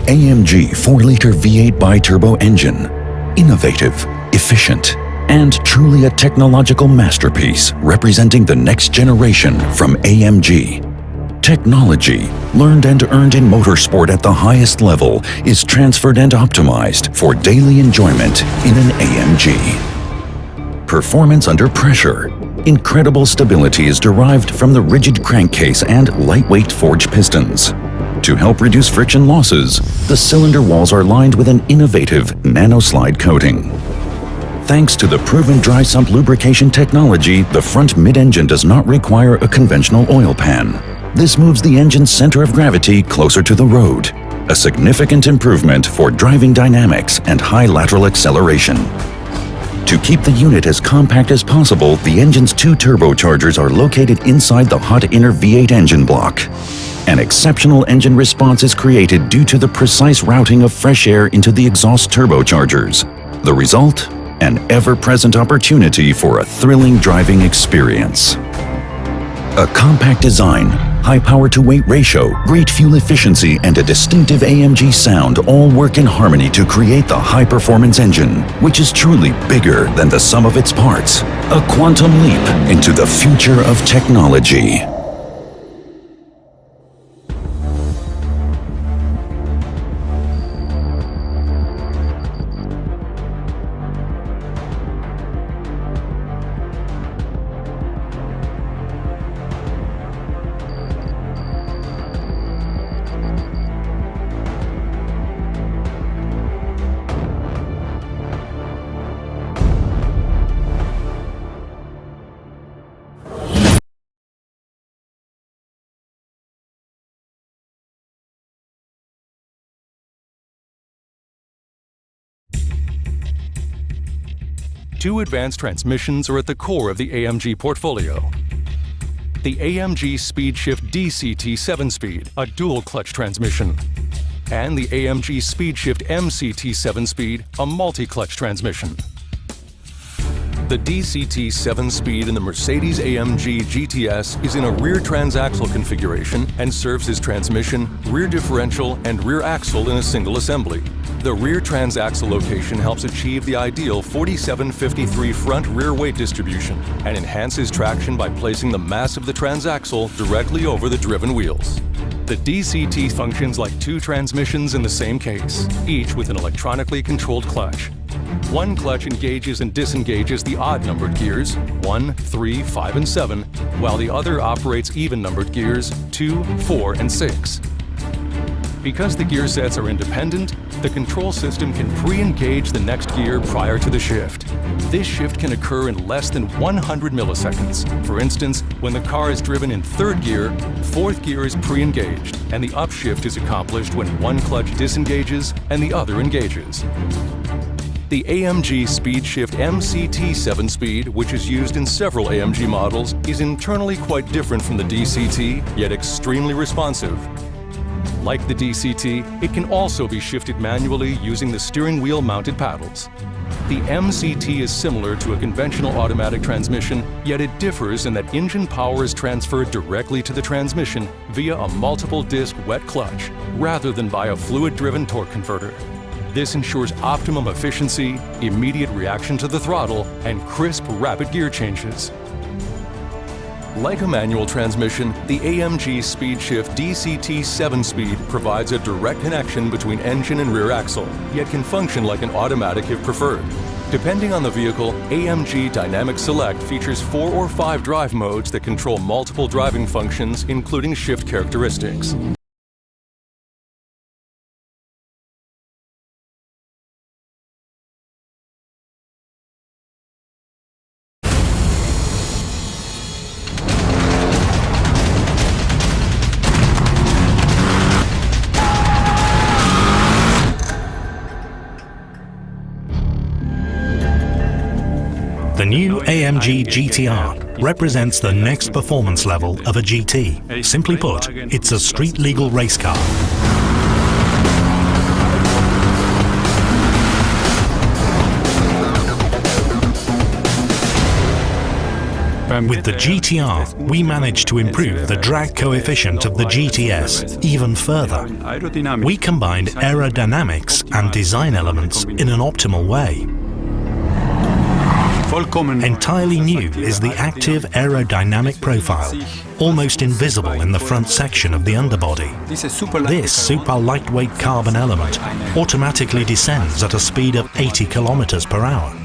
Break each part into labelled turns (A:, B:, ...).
A: AMG 4-liter V8 bi-turbo engine. Innovative, efficient, and truly a technological masterpiece representing the next generation from AMG. Technology, learned and earned in motorsport at the highest level, is transferred and optimized for daily enjoyment in an AMG. Performance under pressure. Incredible stability is derived from the rigid crankcase and lightweight forged pistons. To help reduce friction losses, the cylinder walls are lined with an innovative nano-slide coating. Thanks to the proven dry sump lubrication technology, the front mid-engine does not require a conventional oil pan. This moves the engine's center of gravity closer to the road, a significant improvement for driving dynamics and high lateral acceleration. To keep the unit as compact as possible, the engine's 2 turbochargers are located inside the hot inner V8 engine block. An exceptional engine response is created due to the precise routing of fresh air into the exhaust turbochargers. The result? An ever-present opportunity for a thrilling driving experience. A compact design, high power-to-weight ratio, great fuel efficiency, and a distinctive AMG sound all work in harmony to create the high-performance engine, which is truly bigger than the sum of its parts. A quantum leap into the future of technology.
B: Two advanced transmissions are at the core of the AMG portfolio. The AMG SpeedShift DCT 7-speed, a dual-clutch transmission, and the AMG SpeedShift MCT 7-speed, a multi-clutch transmission. The DCT 7-speed in the Mercedes-AMG GTS is in a rear transaxle configuration and serves as transmission, rear differential, and rear axle in a single assembly. The rear transaxle location helps achieve the ideal 47-53 front-rear weight distribution and enhances traction by placing the mass of the transaxle directly over the driven wheels. The DCT functions like 2 transmissions in the same case, each with an electronically controlled clutch. One clutch engages and disengages the odd-numbered gears, 1, 3, 5, and 7, while the other operates even-numbered gears, 2, 4, and 6. Because the gear sets are independent, the control system can pre-engage the next gear prior to the shift. This shift can occur in less than 100 milliseconds. For instance, when the car is driven in 3rd gear, 4th gear is pre-engaged, and the upshift is accomplished when one clutch disengages and the other engages. The AMG SpeedShift MCT 7-speed, which is used in several AMG models, is internally quite different from the DCT, yet extremely responsive. Like the DCT, it can also be shifted manually using the steering wheel mounted paddles. The MCT is similar to a conventional automatic transmission, yet it differs in that engine power is transferred directly to the transmission via a multiple-disc wet clutch, rather than by a fluid-driven torque converter. This ensures optimum efficiency, immediate reaction to the throttle, and crisp, rapid gear changes. Like a manual transmission, the AMG SpeedShift DCT 7-speed provides a direct connection between engine and rear axle, yet can function like an automatic if preferred. Depending on the vehicle, AMG Dynamic Select features 4 or 5 drive modes that control multiple driving functions, including shift characteristics.
C: The new AMG Gtr represents the next performance level of a GT. Simply put, it's a street-legal race car. With the GTR, we managed to improve the drag coefficient of the GTS even further. We combined aerodynamics and design elements in an optimal way. Entirely new is the active aerodynamic profile, almost invisible in the front section of the underbody. This super lightweight carbon element automatically descends at a speed of 80 km/h.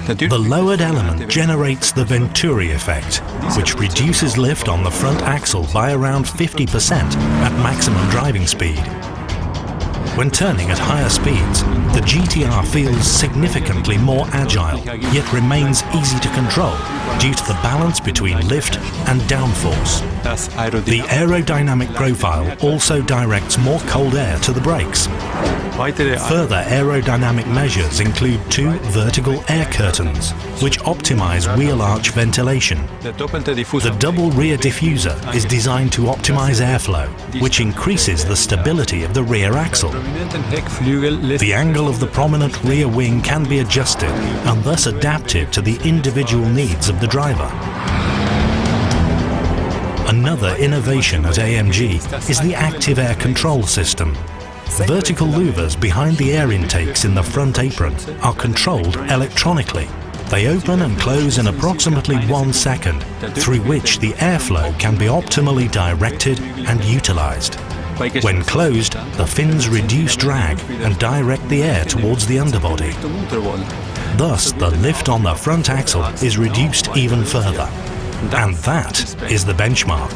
C: The lowered element generates the Venturi effect, which reduces lift on the front axle by around 50% at maximum driving speed. When turning at higher speeds, the GTR feels significantly more agile, yet remains easy to control due to the balance between lift and downforce. The aerodynamic profile also directs more cold air to the brakes. Further aerodynamic measures include two vertical air curtains, which optimize wheel arch ventilation. The double rear diffuser is designed to optimize airflow, which increases the stability of the rear axle. The angle of the prominent rear wing can be adjusted and thus adapted to the individual needs of the driver. Another innovation at AMG is the active air control system. Vertical louvers behind the air intakes in the front apron are controlled electronically. They open and close in approximately 1 second, through which the airflow can be optimally directed and utilized. When closed, the fins reduce drag and direct the air towards the underbody. Thus, the lift on the front axle is reduced even further. And that is the benchmark.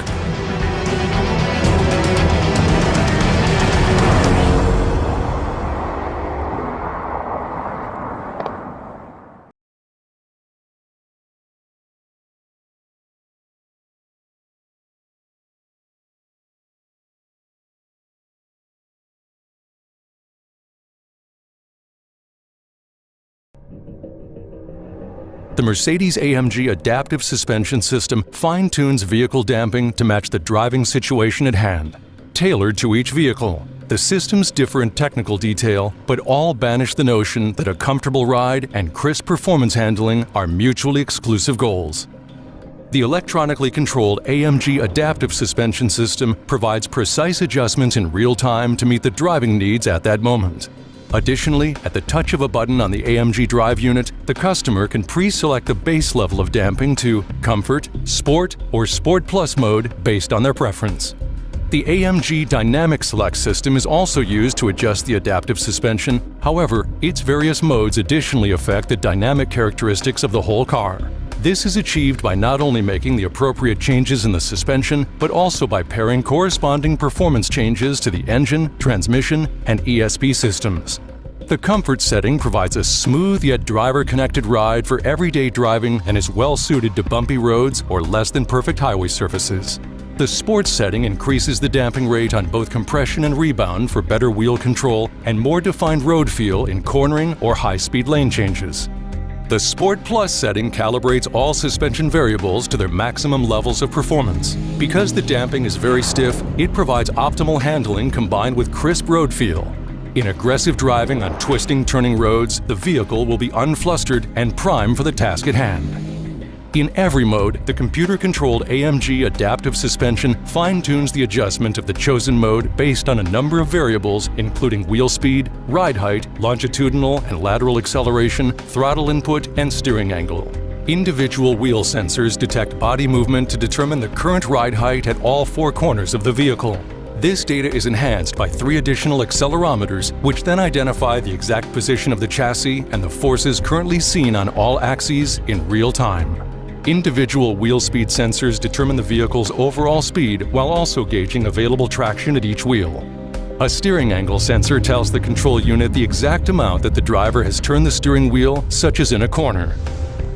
B: The Mercedes-AMG Adaptive Suspension System fine-tunes vehicle damping to match the driving situation at hand, tailored to each vehicle. The systems differ in technical detail, but all banish the notion that a comfortable ride and crisp performance handling are mutually exclusive goals. The electronically controlled AMG Adaptive Suspension System provides precise adjustments in real time to meet the driving needs at that moment. Additionally, at the touch of a button on the AMG Drive unit, the customer can pre-select the base level of damping to Comfort, Sport, or Sport Plus mode based on their preference. The AMG Dynamic Select system is also used to adjust the adaptive suspension. However, its various modes additionally affect the dynamic characteristics of the whole car. This is achieved by not only making the appropriate changes in the suspension, but also by pairing corresponding performance changes to the engine, transmission, and ESP systems. The Comfort setting provides a smooth yet driver-connected ride for everyday driving and is well suited to bumpy roads or less than perfect highway surfaces. The Sports setting increases the damping rate on both compression and rebound for better wheel control and more defined road feel in cornering or high-speed lane changes. The Sport Plus setting calibrates all suspension variables to their maximum levels of performance. Because the damping is very stiff, it provides optimal handling combined with crisp road feel. In aggressive driving on twisting, turning roads, the vehicle will be unflustered and primed for the task at hand. In every mode, the computer-controlled AMG Adaptive Suspension fine-tunes the adjustment of the chosen mode based on a number of variables including wheel speed, ride height, longitudinal and lateral acceleration, throttle input, and steering angle. Individual wheel sensors detect body movement to determine the current ride height at all 4 corners of the vehicle. This data is enhanced by 3 additional accelerometers, which then identify the exact position of the chassis and the forces currently seen on all axes in real time. Individual wheel speed sensors determine the vehicle's overall speed while also gauging available traction at each wheel. A steering angle sensor tells the control unit the exact amount that the driver has turned the steering wheel, such as in a corner.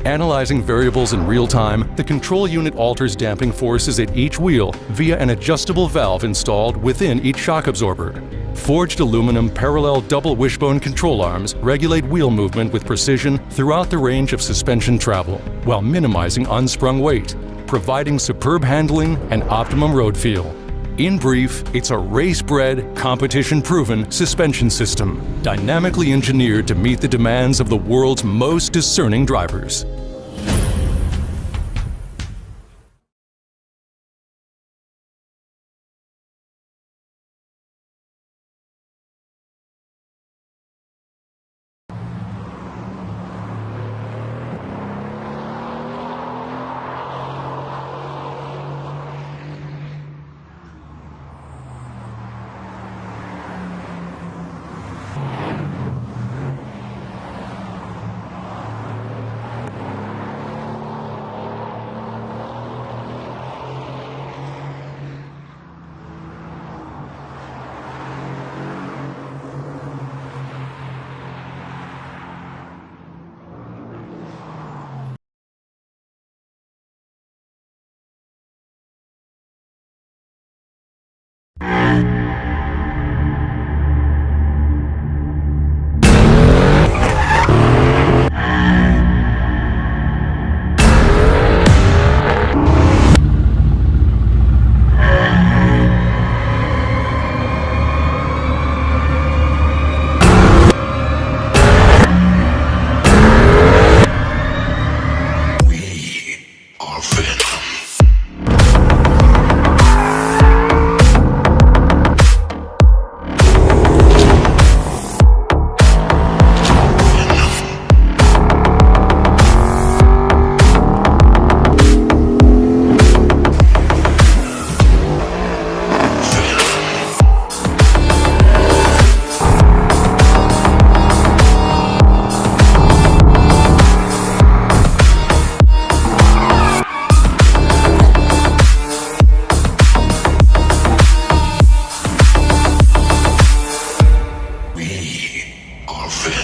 B: Analyzing variables in real time, the control unit alters damping forces at each wheel via an adjustable valve installed within each shock absorber. Forged aluminum parallel double wishbone control arms regulate wheel movement with precision throughout the range of suspension travel, while minimizing unsprung weight, providing superb handling and optimum road feel. In brief, it's a race-bred, competition-proven suspension system, dynamically engineered to meet the demands of the world's most discerning drivers.
D: are very